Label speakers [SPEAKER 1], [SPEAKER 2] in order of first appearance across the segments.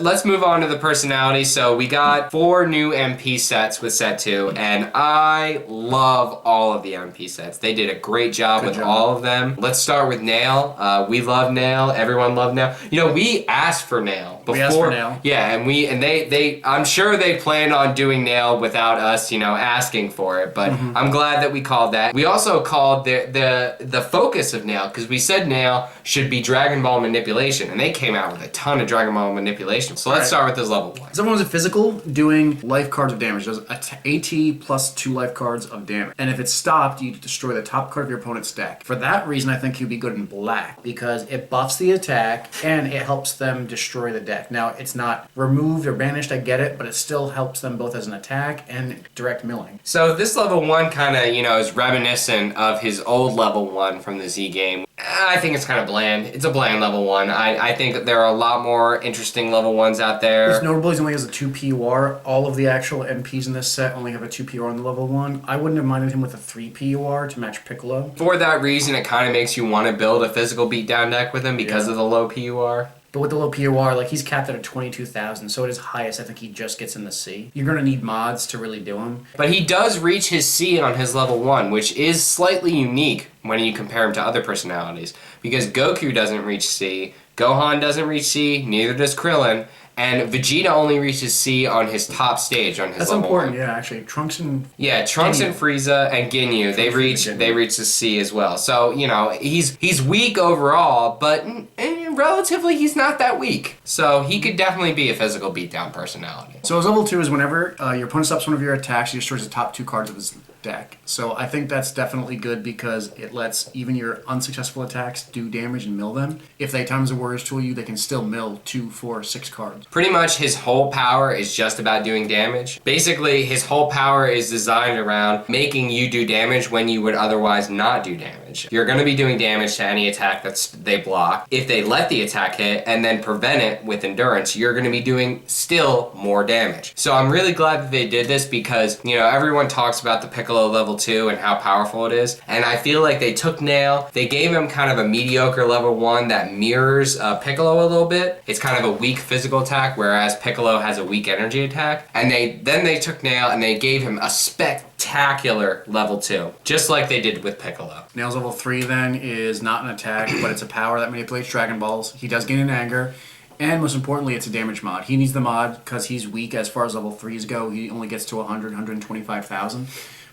[SPEAKER 1] Let's move on to the personality. So we got 4 new MP sets with set 2, and I love all of the MP sets. They did a great job with all of them. Let's start with Nail. We love Nail. Everyone loved Nail. You know, we asked for Nail before.
[SPEAKER 2] We asked for Nail.
[SPEAKER 1] Yeah, and they I'm sure they planned on doing Nail without us, asking for it, but I'm glad that we called that. We also called the focus of Nail, because we said Nail should be Dragon Ball manipulation, and they came out with a ton of Dragon Ball manipulation. So let's start with this level 1.
[SPEAKER 2] Someone was a physical doing life cards of damage. Does AT plus 2 life cards of damage. And if it's stopped, you destroy the top card of your opponent's deck. For that reason, I think he'd be good in black, because it buffs the attack and it helps them destroy the deck. Now, it's not removed or banished, I get it, but it still helps them both as an attack and direct milling.
[SPEAKER 1] So this level 1 kind of, is reminiscent of his old level 1 from the Z game. I think it's kind of bland. It's a bland level 1. I think there are a lot more interesting level 1s out there.
[SPEAKER 2] It's notable he only has a 2 PUR. All of the actual MPs in this set only have a 2 PUR on the level 1. I wouldn't have minded him with a 3 PUR to match Piccolo.
[SPEAKER 1] For that reason, it kind of makes you want to build a physical beatdown deck with him because of the low PUR.
[SPEAKER 2] But with the low PUR, he's capped at a 22,000, so at his highest, I think he just gets in the C. You're going to need mods to really do him.
[SPEAKER 1] But he does reach his C on his level 1, which is slightly unique when you compare him to other personalities. Because Goku doesn't reach C, Gohan doesn't reach C, neither does Krillin, and Vegeta only reaches C on his top stage on his
[SPEAKER 2] That's
[SPEAKER 1] level
[SPEAKER 2] important,
[SPEAKER 1] 1.
[SPEAKER 2] yeah, actually. Trunks and
[SPEAKER 1] Frieza and Ginyu, they reach the C as well. So, he's weak overall, but relatively he's not that weak. So he could definitely be a physical beatdown personality.
[SPEAKER 2] So his level 2 is whenever your opponent stops one of your attacks, he destroys the top 2 cards of his deck. So I think that's definitely good, because it lets even your unsuccessful attacks do damage and mill them. If they times the Warriors Tool you, they can still mill 2, 4, 6 cards.
[SPEAKER 1] Pretty much his whole power is just about doing damage. Basically, his whole power is designed around making you do damage when you would otherwise not do damage. You're going to be doing damage to any attack they block. If they let the attack hit and then prevent it with endurance, you're going to be doing still more damage. So I'm really glad that they did this, because, everyone talks about the Piccolo level 2 and how powerful it is. And I feel like they took Nail, they gave him kind of a mediocre level 1 that mirrors Piccolo a little bit. It's kind of a weak physical attack, whereas Piccolo has a weak energy attack. And then they took Nail and they gave him a spectacular level 2, just like they did with Piccolo.
[SPEAKER 2] Nail's level 3 then is not an attack, but it's a power that manipulates Dragon Balls. He does gain an anger. And most importantly, it's a damage mod. He needs the mod because he's weak as far as level 3s go. He only gets to 125,000.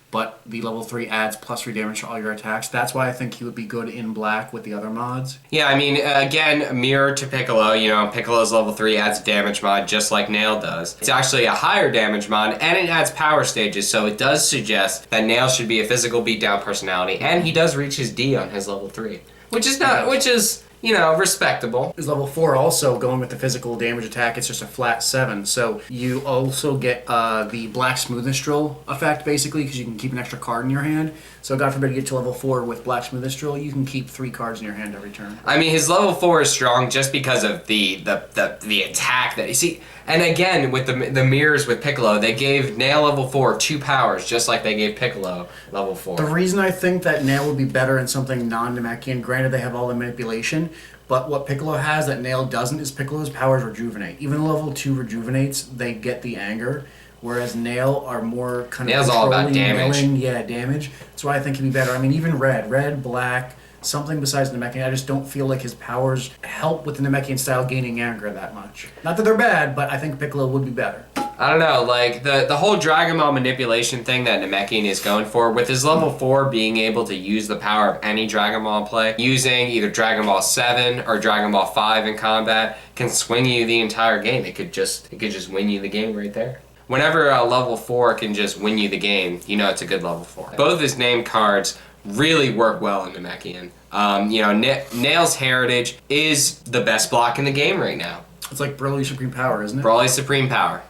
[SPEAKER 2] But the level 3 adds +3 damage to all your attacks. That's why I think he would be good in black with the other mods.
[SPEAKER 1] Yeah, again, mirror to Piccolo. Piccolo's level 3 adds damage mod just like Nail does. It's actually a higher damage mod, and it adds power stages, so it does suggest that Nail should be a physical beatdown personality, and he does reach his D on his level 3, which is respectable.
[SPEAKER 2] His level 4 also, going with the physical damage attack, it's just a flat 7. So you also get the Black Smoothness Drill effect, basically, because you can keep an extra card in your hand. So God forbid you get to level 4 with Black Smoothness Drill, you can keep 3 cards in your hand every turn.
[SPEAKER 1] His level 4 is strong just because of the attack that you see. And again, with the mirrors with Piccolo, they gave Nail level 4 2 powers, just like they gave Piccolo level 4.
[SPEAKER 2] The reason I think that Nail would be better in something non-Namekian, granted they have all the manipulation, but what Piccolo has that Nail doesn't is Piccolo's powers rejuvenate. Even though level 2 rejuvenates, they get the anger, whereas Nail are more kind of
[SPEAKER 1] Nail's all about damage.
[SPEAKER 2] Damage. That's why I think he'd be better. Even red, black, something besides Namekian. I just don't feel like his powers help with the Namekian style gaining anger that much. Not that they're bad, but I think Piccolo would be better.
[SPEAKER 1] I don't know, the whole Dragon Ball manipulation thing that Namekian is going for, with his level 4 being able to use the power of any Dragon Ball play, using either Dragon Ball 7 or Dragon Ball 5 in combat, can swing you the entire game. It could just win you the game right there. Whenever a level 4 can just win you the game, it's a good level 4. Both of his name cards really work well in Namekian. Nail's Heritage is the best block in the game right now.
[SPEAKER 2] It's like Broly's Supreme Power, isn't it?
[SPEAKER 1] Broly's Supreme Power.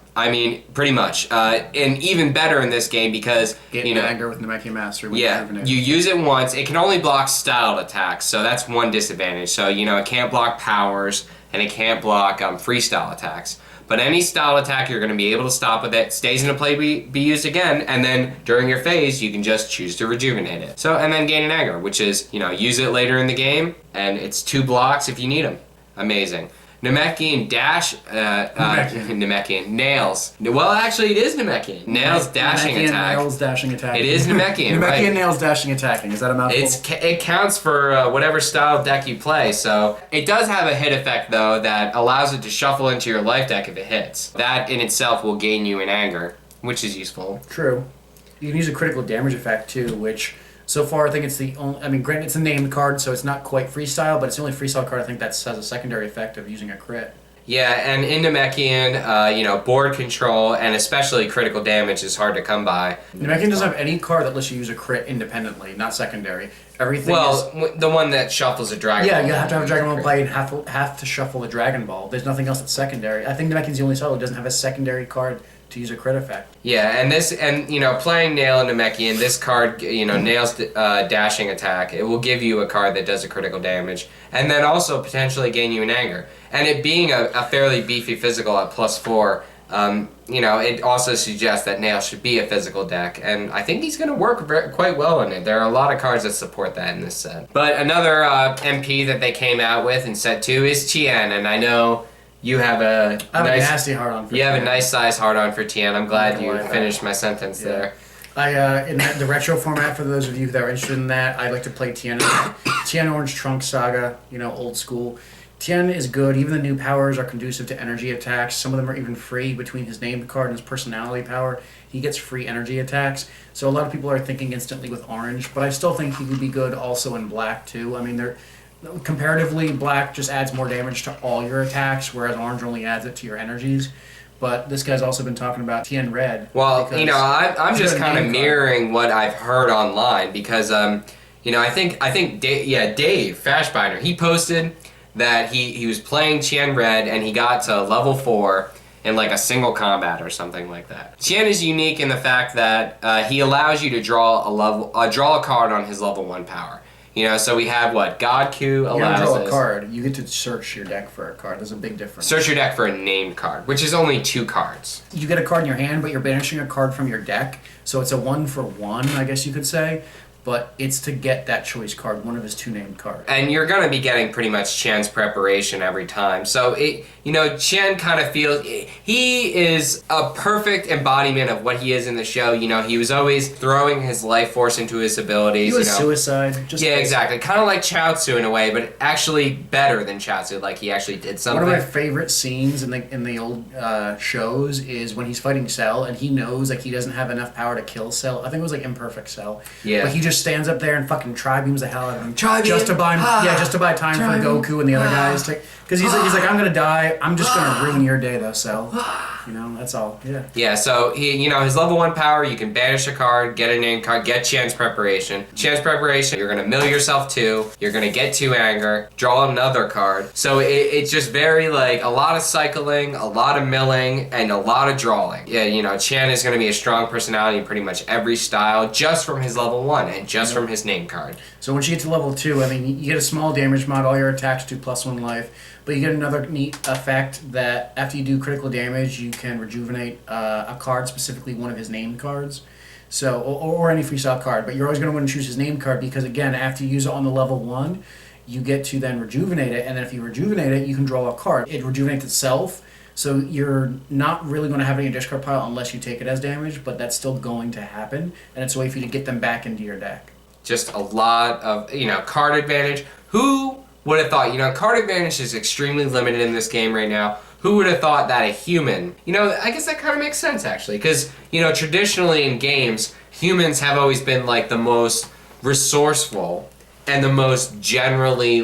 [SPEAKER 1] Pretty much. And even better in this game because,
[SPEAKER 2] anger with Namekian Master.
[SPEAKER 1] You use it once. It can only block styled attacks, so that's one disadvantage. So, it can't block powers, and it can't block freestyle attacks. But any style attack, you're going to be able to stop with it, stays in a play, be used again, and then during your phase, you can just choose to rejuvenate it. So, and then gain an anger, which is, use it later in the game, and it's 2 blocks if you need them. Amazing. Namekian dash, Namekian nails. Well, actually, it is Namekian. Nails dashing
[SPEAKER 2] Namekian
[SPEAKER 1] attack.
[SPEAKER 2] nails dashing attacking.
[SPEAKER 1] It is Namekian,
[SPEAKER 2] Namekian
[SPEAKER 1] right?
[SPEAKER 2] nails dashing attacking. Is that a mouthful?
[SPEAKER 1] It counts for whatever style of deck you play, so it does have a hit effect though that allows it to shuffle into your life deck if it hits. That in itself will gain you an anger, which is useful.
[SPEAKER 2] True. You can use a critical damage effect too, which so far I think it's the only. I mean, granted, it's a named card, so it's not quite freestyle, but it's the only freestyle card I think that has a secondary effect of using a crit.
[SPEAKER 1] Yeah, and in Namekian, board control and especially critical damage is hard to come by.
[SPEAKER 2] Namekian doesn't have any card that lets you use a crit independently, not secondary. Everything
[SPEAKER 1] the one that shuffles a Dragon Ball.
[SPEAKER 2] Yeah, you have to have a Dragon Ball play and have to shuffle a Dragon Ball. There's nothing else that's secondary. I think Namekian's the only style that doesn't have a secondary card to use a crit effect.
[SPEAKER 1] Yeah, and playing Nail and Namekian, this card, Nail's dashing attack, it will give you a card that does a critical damage, and then also potentially gain you an anger. And it being a fairly beefy physical at +4, it also suggests that Nail should be a physical deck, and I think he's going to work quite well in it. There are a lot of cards that support that in this set. But another MP that they came out with in set 2 is Tien, and I know you have a
[SPEAKER 2] nasty hard on for
[SPEAKER 1] You have
[SPEAKER 2] Tien.
[SPEAKER 1] a nice size hard on for Tien. I'm glad you
[SPEAKER 2] like
[SPEAKER 1] finished my sentence there.
[SPEAKER 2] In the retro format, for those of you that are interested in that, I like to play Tien. Tien Orange Trunk Saga, old school. Tien is good. Even the new powers are conducive to energy attacks. Some of them are even free between his named card and his personality power. He gets free energy attacks. So a lot of people are thinking instantly with orange, but I still think he would be good also in black too. I mean, comparatively, black just adds more damage to all your attacks, whereas orange only adds it to your energies. But this guy's also been talking about Tien Red.
[SPEAKER 1] Well, I'm just kind of mirroring what I've heard online because, I think Dave Fashbinder, he posted that he was playing Tien Red and he got to level 4 in like a single combat or something like that. Tien is unique in the fact that he allows you to draw a card on his level 1 power. So we have God Q allows
[SPEAKER 2] you don't draw
[SPEAKER 1] us.
[SPEAKER 2] a card. You get to search your deck for a card. There's a big difference.
[SPEAKER 1] Search your deck for a named card, which is only 2 cards.
[SPEAKER 2] You get a card in your hand, but you're banishing a card from your deck, so it's a 1-for-1, I guess you could say. But it's to get that choice card, one of his 2 named cards.
[SPEAKER 1] And you're going to be getting pretty much Tien's preparation every time. So, Tien kind of feels... He is a perfect embodiment of what he is in the show. He was always throwing his life force into his abilities.
[SPEAKER 2] He was suicide.
[SPEAKER 1] Yeah, exactly. Kind of like Chaozu in a way, but actually better than Chaozu. Like, he actually did something.
[SPEAKER 2] One of my favorite scenes in the old shows is when he's fighting Cell, and he knows he doesn't have enough power to kill Cell. I think it was Imperfect Cell.
[SPEAKER 1] Yeah.
[SPEAKER 2] But he just stands up there and fucking tri-beams the hell out of him. Just to buy time for Goku and the other guys. Because he's like, I'm gonna die. I'm just gonna ruin your day though, Cell. That's all. Yeah.
[SPEAKER 1] Yeah. So his level 1 power, you can banish a card, get a name card, get Tien's preparation. Tien's preparation, you're gonna mill yourself 2. You're gonna get 2 anger, draw another card. So it's just very a lot of cycling, a lot of milling, and a lot of drawing. Yeah. Tien is gonna be a strong personality in pretty much every style, just from his level 1 and just from his name card.
[SPEAKER 2] So once you get to level 2, you get a small damage mod. All your attacks do +1 life. But you get another neat effect that after you do critical damage, you can rejuvenate a card, specifically one of his named cards. So, or any freestyle card. But you're always going to want to choose his named card because, again, after you use it on the level 1, you get to then rejuvenate it. And then if you rejuvenate it, you can draw a card. It rejuvenates itself. So you're not really going to have it in your discard pile unless you take it as damage, but that's still going to happen. And it's a way for you to get them back into your deck.
[SPEAKER 1] Just a lot of, card advantage. Who would have thought, card advantage is extremely limited in this game right now. Who would have thought that a human, I guess that kind of makes sense actually, because, traditionally in games, humans have always been the most resourceful and the most generally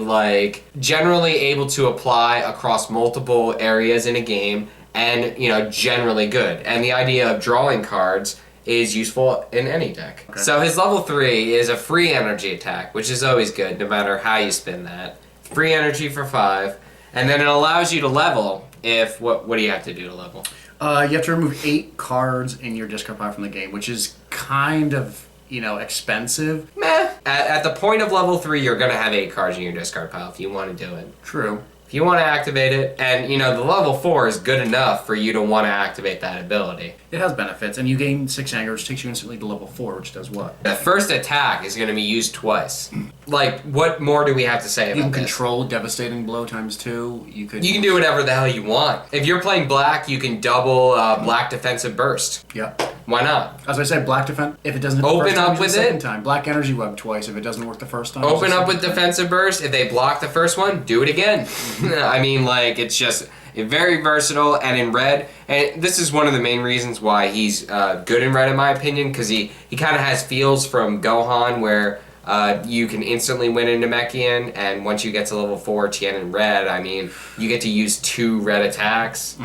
[SPEAKER 1] able to apply across multiple areas in a game and, generally good. And the idea of drawing cards is useful in any deck. Okay. So his level 3 is a free energy attack, which is always good no matter how you spin that. Free energy for 5, and then it allows you to level if, what do you have to do to level?
[SPEAKER 2] You have to remove 8 cards in your discard pile from the game, which is kind of, expensive.
[SPEAKER 1] Meh. At the point of level 3, you're going to have 8 cards in your discard pile if you want to do it.
[SPEAKER 2] True.
[SPEAKER 1] If you want to activate it, and you know, the level 4 is good enough for you to want to activate that ability.
[SPEAKER 2] It has benefits, and you gain 6 anger, which takes you instantly to level 4, which does what?
[SPEAKER 1] The first attack is going to be used twice. Like, what more do we have to say about
[SPEAKER 2] You can
[SPEAKER 1] this?
[SPEAKER 2] control Devastating Blow ×2. You can
[SPEAKER 1] do whatever the hell you want. If you're playing black, you can double black defensive burst.
[SPEAKER 2] Yep.
[SPEAKER 1] Why not?
[SPEAKER 2] As I said, black defense. If it doesn't hit the
[SPEAKER 1] Open
[SPEAKER 2] first time,
[SPEAKER 1] up
[SPEAKER 2] use it
[SPEAKER 1] with
[SPEAKER 2] the second
[SPEAKER 1] it.
[SPEAKER 2] time. Black energy web twice. If it doesn't work the first time, use
[SPEAKER 1] Open
[SPEAKER 2] the
[SPEAKER 1] up with
[SPEAKER 2] second time.
[SPEAKER 1] defensive burst. If they block the first one, do it again. I mean, like, it's just very versatile. And in red, and this is one of the main reasons why he's good in red, in my opinion, because he kind of has feels from Gohan, where you can instantly win in Namekian, and once you get to level 4 Tien in red, I mean, you get to use 2 red attacks.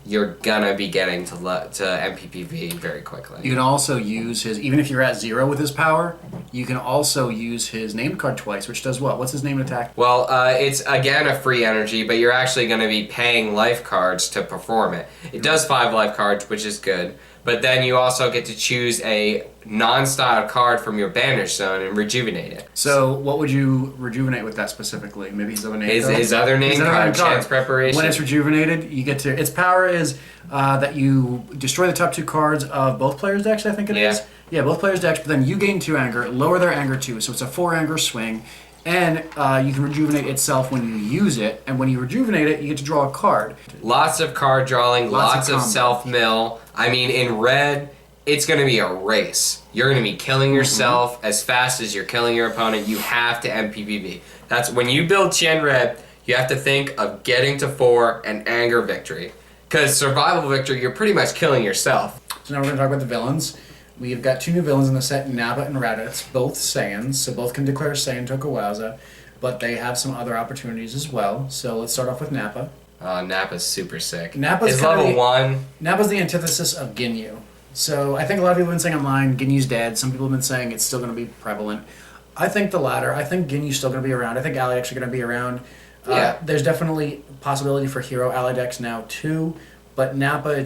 [SPEAKER 1] You're gonna be getting to MPPV very quickly.
[SPEAKER 2] You can also use his, even if you're at 0 with his power, you can also use his named card twice, which does what? What's his named attack?
[SPEAKER 1] Well, it's again a free energy, but you're actually going to be paying life cards to perform it. It does 5 life cards, which is good, but then you also get to choose a non-style card from your banish zone and rejuvenate it.
[SPEAKER 2] So what would you rejuvenate with that specifically? Maybe his other name card?
[SPEAKER 1] His other name card, Chance Preparation.
[SPEAKER 2] When it's rejuvenated, you get to, its power is that you destroy the top 2 cards of both players' decks, I think it is. Yeah, both players' decks, but then you gain 2 anger, lower their anger 2, so it's a 4 anger swing, and you can rejuvenate itself when you use it, and when you rejuvenate it, you get to draw a card.
[SPEAKER 1] Lots of card drawing, lots of
[SPEAKER 2] combos.
[SPEAKER 1] self-mill. I mean, in red, it's going to be a race. You're going to be killing yourself as fast as you're killing your opponent. You have to MPPV. That's when you build Tien Red, you have to think of getting to 4 and anger victory. Because survival victory, you're pretty much killing yourself.
[SPEAKER 2] So now we're going to talk about the villains. We've got 2 new villains in the set, Nappa and Raditz, both Saiyans, so both can declare Saiyan Tokuwaza, but they have some other opportunities as well. So let's start off with Nappa.
[SPEAKER 1] Nappa's super sick.
[SPEAKER 2] Nappa's
[SPEAKER 1] His
[SPEAKER 2] kinda
[SPEAKER 1] level
[SPEAKER 2] the-
[SPEAKER 1] 1.
[SPEAKER 2] Nappa's the antithesis of Ginyu. So I think a lot of people have been saying online, Ginyu's dead. Some people have been saying it's still going to be prevalent. I think the latter. I think Ginyu's still going to be around. I think ally decks are going to be around. There's definitely possibility for hero ally decks now too. But Nappa, he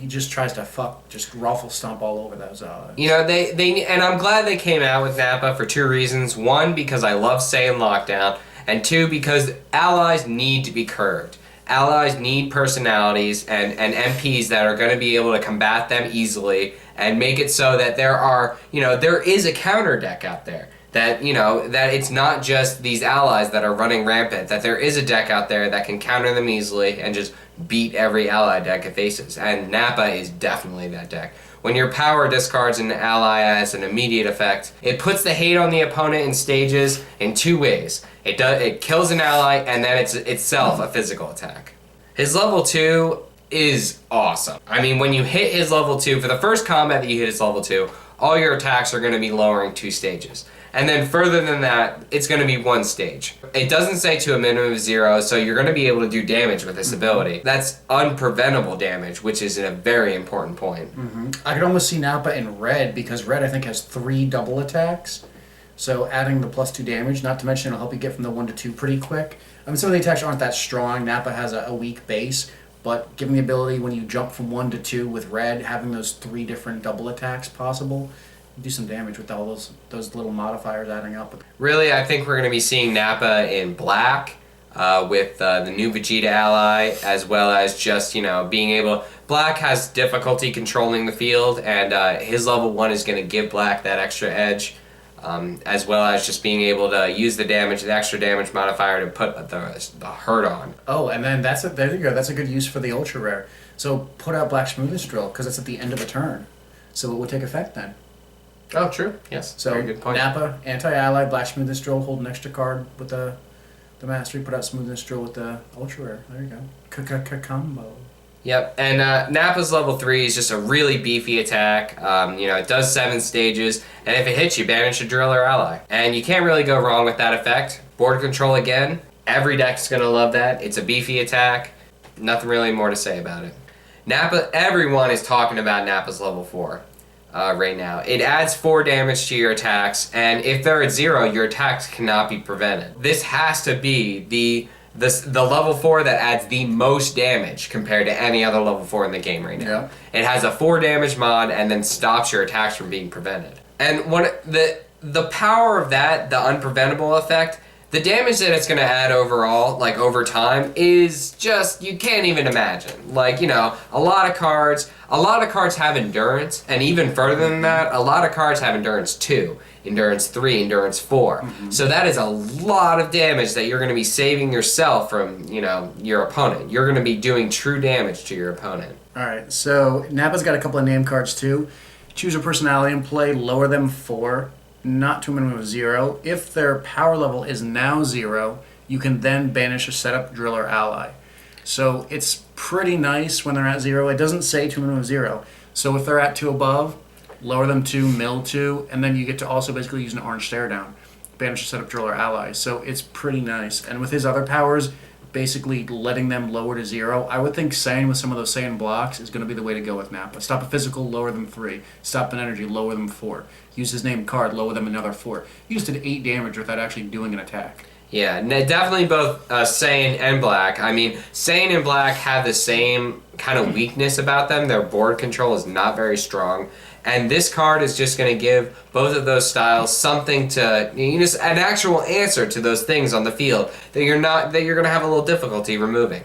[SPEAKER 2] just tries to just ruffle stomp all over those.
[SPEAKER 1] You know, they and I'm glad they came out with Nappa for 2 reasons. 1, because I love Saiyan Lockdown, and 2, because allies need to be curved. Allies need personalities and MPs that are going to be able to combat them easily and make it so that there is a counter deck out there. That, that it's not just these allies that are running rampant, that there is a deck out there that can counter them easily and just beat every ally deck it faces. And Nappa is definitely that deck. When your power discards an ally as an immediate effect, it puts the hate on the opponent in stages in 2 ways. It kills an ally, and then it's itself a physical attack. His level 2 is awesome. I mean, when you hit his level 2, for the first combat that you hit his level 2, all your attacks are going to be lowering 2 stages. And then further than that, it's going to be 1 stage. It doesn't say to a minimum of 0, so you're going to be able to do damage with this ability. That's unpreventable damage, which is a very important point.
[SPEAKER 2] I could almost see Nappa in red, because red I think has 3 double attacks. So adding the +2 damage, not to mention it'll help you get from the 1 to 2 pretty quick. I mean, some of the attacks aren't that strong. Nappa has a weak base, but given the ability when you jump from 1 to 2 with red, having those 3 different double attacks possible, do some damage with all those little modifiers adding up.
[SPEAKER 1] Really, I think we're going to be seeing Nappa in black with the new Vegeta ally, as well as just, being able... Black has difficulty controlling the field, and his level 1 is going to give Black that extra edge, as well as just being able to use the extra damage modifier to put the hurt on.
[SPEAKER 2] Oh, and then there you go. That's a good use for the ultra rare. So put out Black Smoothest Drill, because it's at the end of the turn. So it would take effect then.
[SPEAKER 1] Oh, true. Yes.
[SPEAKER 2] So
[SPEAKER 1] very good point.
[SPEAKER 2] Nappa, anti-ally, Black Smoothest Drill, hold an extra card with the mastery, put out Smoothness Drill with the ultra rare. There you go. Combo.
[SPEAKER 1] Yep, and Nappa's level 3 is just a really beefy attack. It does 7 stages, and if it hits you, banish a drill or ally. And you can't really go wrong with that effect. Board control again. Every deck's gonna love that. It's a beefy attack. Nothing really more to say about it. Nappa, everyone is talking about Nappa's level 4. Right now. It adds 4 damage to your attacks, and if they're at 0, your attacks cannot be prevented. This has to be the level 4 that adds the most damage compared to any other level 4 in the game right now. Yeah. It has a 4 damage mod and then stops your attacks from being prevented. And the power of that, the unpreventable effect, The damage that it's going to add overall, like over time, is just, you can't even imagine. Like, you know, a lot of cards have endurance, and even further than that, a lot of cards have endurance 2, endurance 3, endurance 4. So that is a lot of damage that you're going to be saving yourself from, you know, your opponent. You're going to be doing true damage to your opponent.
[SPEAKER 2] Alright, so Nappa's got a couple of name cards too. Choose a personality and play, lower them 4. Not to a minimum of 0. If their power level is now 0, you can then banish a setup, drill, or ally. So it's pretty nice when they're at 0. It doesn't say to a minimum of 0. So if they're at 2 above, lower them 2, mill 2, and then you get to also basically use an orange stare down. Banish a setup, drill, or ally. So it's pretty nice. And with his other powers, basically letting them lower to 0, I would think Saiyan with some of those Saiyan blocks is going to be the way to go with Nappa. Stop a physical, lower them 3. Stop an energy, lower them 4. Use his name card, lower them another 4. You just did 8 damage without actually doing an attack.
[SPEAKER 1] Yeah, definitely both Saiyan and Black. I mean, Saiyan and Black have the same kind of weakness about them. Their board control is not very strong. And this card is just going to give both of those styles something to, you know, an actual answer to those things on the field that you're going to have a little difficulty removing.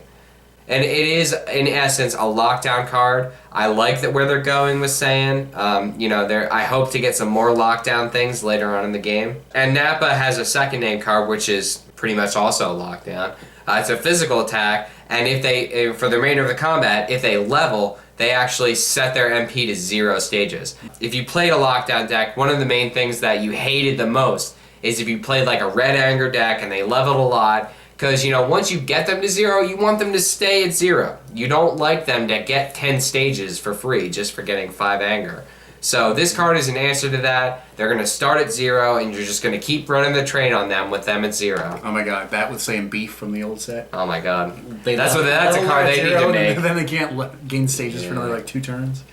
[SPEAKER 1] And it is, in essence, a lockdown card. I like that where they're going with Saiyan. You know, I hope to get some more lockdown things later on in the game. And Nappa has a second name card, which is pretty much also a lockdown. It's a physical attack, and if they, for the remainder of the combat, if they level, they actually set their MP to 0 stages. If you played a lockdown deck, one of the main things that you hated the most is if you played like a red anger deck and they leveled a lot, because, you know, once you get them to 0, you want them to stay at 0. You don't like them to get 10 stages for free just for getting 5 anger. So this card is an answer to that. They're going to start at 0, and you're just going to keep running the train on them with them at 0.
[SPEAKER 2] Oh my god, that was saying beef from the old set.
[SPEAKER 1] Oh my god. That's a card they need to make.
[SPEAKER 2] And then they can't gain stages for another like 2 turns.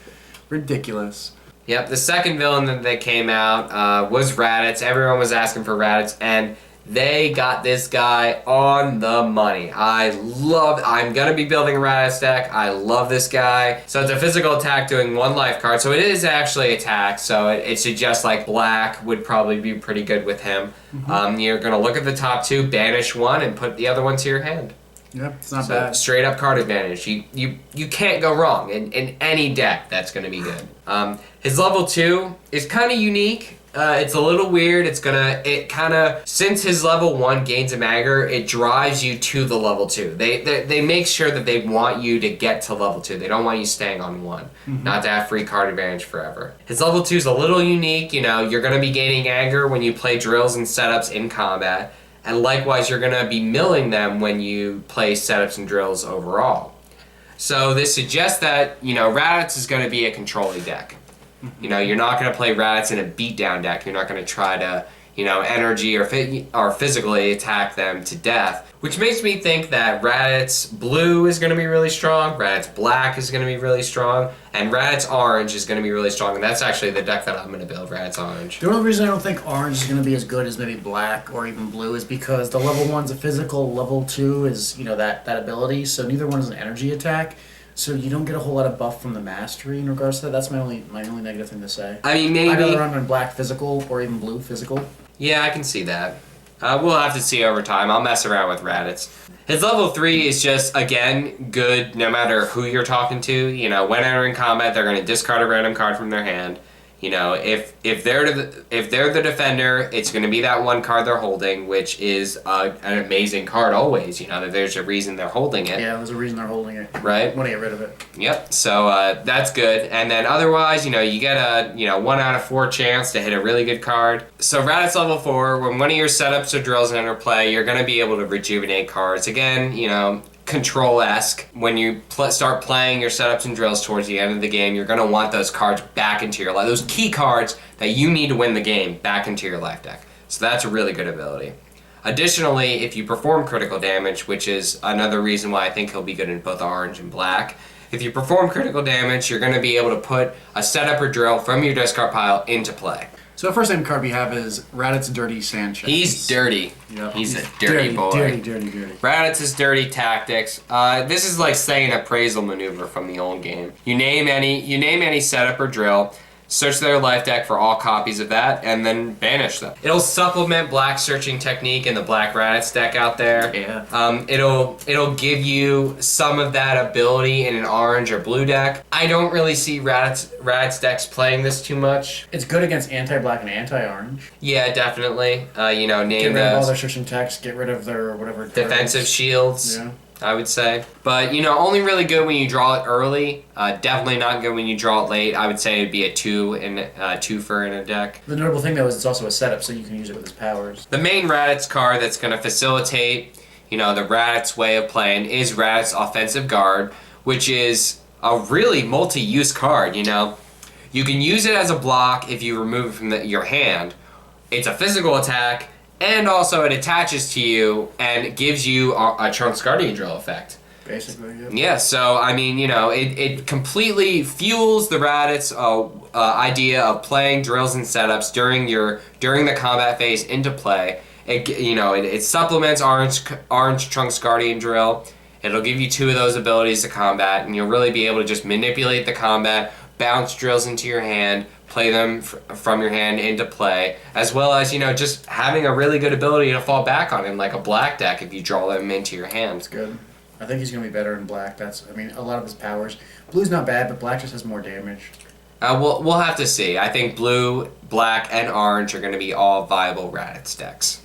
[SPEAKER 2] Ridiculous.
[SPEAKER 1] Yep, the second villain that they came out was Raditz. Everyone was asking for Raditz, and they got this guy on the money. I'm going to be building a Raditz deck. I love this guy. So it's a physical attack doing 1 life card. So it is actually attack. So it suggests like Black would probably be pretty good with him. You're going to look at the top 2, banish 1, and put the other one to your hand.
[SPEAKER 2] Yep, it's not bad.
[SPEAKER 1] Straight up card advantage. You can't go wrong in any deck that's going to be good. His level 2 is kind of unique. It's a little weird. Since his level 1 gains a anger, it drives you to the level 2. They make sure that they want you to get to level 2. They don't want you staying on 1, not to have free card advantage forever. His level 2 is a little unique. You know, you're going to be gaining anger when you play drills and setups in combat, and likewise, you're going to be milling them when you play setups and drills overall. So this suggests that, you know, Raditz is going to be a controlling deck. You know, you're not going to play Raditz in a beatdown deck. You're not going to try to, you know, energy or physically attack them to death. Which makes me think that Raditz Blue is going to be really strong, Raditz Black is going to be really strong, and Raditz Orange is going to be really strong. And that's actually the deck that I'm going to build, Raditz Orange.
[SPEAKER 2] The only reason I don't think Orange is going to be as good as maybe Black or even Blue is because the level 1's a physical, level 2 is, you know, that ability, so neither one is an energy attack. So you don't get a whole lot of buff from the mastery in regards to that. That's my only negative thing to say.
[SPEAKER 1] I mean, maybe
[SPEAKER 2] I'd rather run on Black physical or even Blue physical.
[SPEAKER 1] Yeah, I can see that. We'll have to see over time. I'll mess around with Raditz. His level 3 is just, again, good no matter who you're talking to. You know, when entering combat, they're going to discard a random card from their hand. You know, if they're the defender, it's going to be that 1 card they're holding, which is an amazing card always. You know, that there's a reason they're holding it.
[SPEAKER 2] Yeah, there's a reason they're holding it.
[SPEAKER 1] Right?
[SPEAKER 2] Want to get rid of it.
[SPEAKER 1] Yep. So that's good. And then otherwise, you know, you get a 1 out of 4 chance to hit a really good card. So Raditz level 4, when one of your setups or drills enter play, you're going to be able to rejuvenate cards. Again, you know, Control-esque. When you start playing your setups and drills towards the end of the game, you're going to want those cards back into your life. Those key cards that you need to win the game back into your life deck. So that's a really good ability. Additionally, if you perform critical damage, which is another reason why I think he'll be good in both Orange and Black, if you perform critical damage, you're going to be able to put a setup or drill from your discard pile into play.
[SPEAKER 2] So the first name card we have is Raditz Dirty Sanchez.
[SPEAKER 1] He's dirty.
[SPEAKER 2] Yep.
[SPEAKER 1] He's a dirty boy.
[SPEAKER 2] Dirty.
[SPEAKER 1] Raditz is dirty tactics. This is like saying an appraisal maneuver from the old game. You name any setup or drill. search their life deck for all copies of that, and then banish them. It'll supplement black searching technique in the black Raditz deck out there.
[SPEAKER 2] Yeah.
[SPEAKER 1] It'll give you some of that ability in an orange or blue deck. I don't really see Raditz decks playing this too much.
[SPEAKER 2] It's good against anti-black and anti-orange.
[SPEAKER 1] Yeah, definitely. Name
[SPEAKER 2] Get rid of all
[SPEAKER 1] those
[SPEAKER 2] their searching text, get rid of their whatever.
[SPEAKER 1] defensive shields.
[SPEAKER 2] Yeah.
[SPEAKER 1] I would say. But, only really good when you draw it early. Definitely not good when you draw it late. I would say it'd be a 2-for in a deck.
[SPEAKER 2] The notable thing, though, is it's also a setup, so you can use it with his powers.
[SPEAKER 1] The main Raditz card that's going to facilitate, the Raditz way of playing is Raditz Offensive Guard, which is a really multi-use card, You can use it as a block if you remove it from your hand. It's a physical attack, and also it attaches to you and gives you a Trunks Guardian Drill effect.
[SPEAKER 2] Basically, yeah.
[SPEAKER 1] Yeah, so, it completely fuels the Raditz idea of playing drills and setups during the combat phase into play. It supplements Orange Trunks Guardian Drill. It'll give you 2 of those abilities to combat, and you'll really be able to just manipulate the combat, bounce drills into your hand, play them from your hand into play, as well as, just having a really good ability to fall back on in like a black deck if you draw them into your hand.
[SPEAKER 2] That's good. I think he's going to be better in black. A lot of his powers. Blue's not bad, but black just has more damage.
[SPEAKER 1] We'll have to see. I think blue, black, and orange are going to be all viable Raditz decks.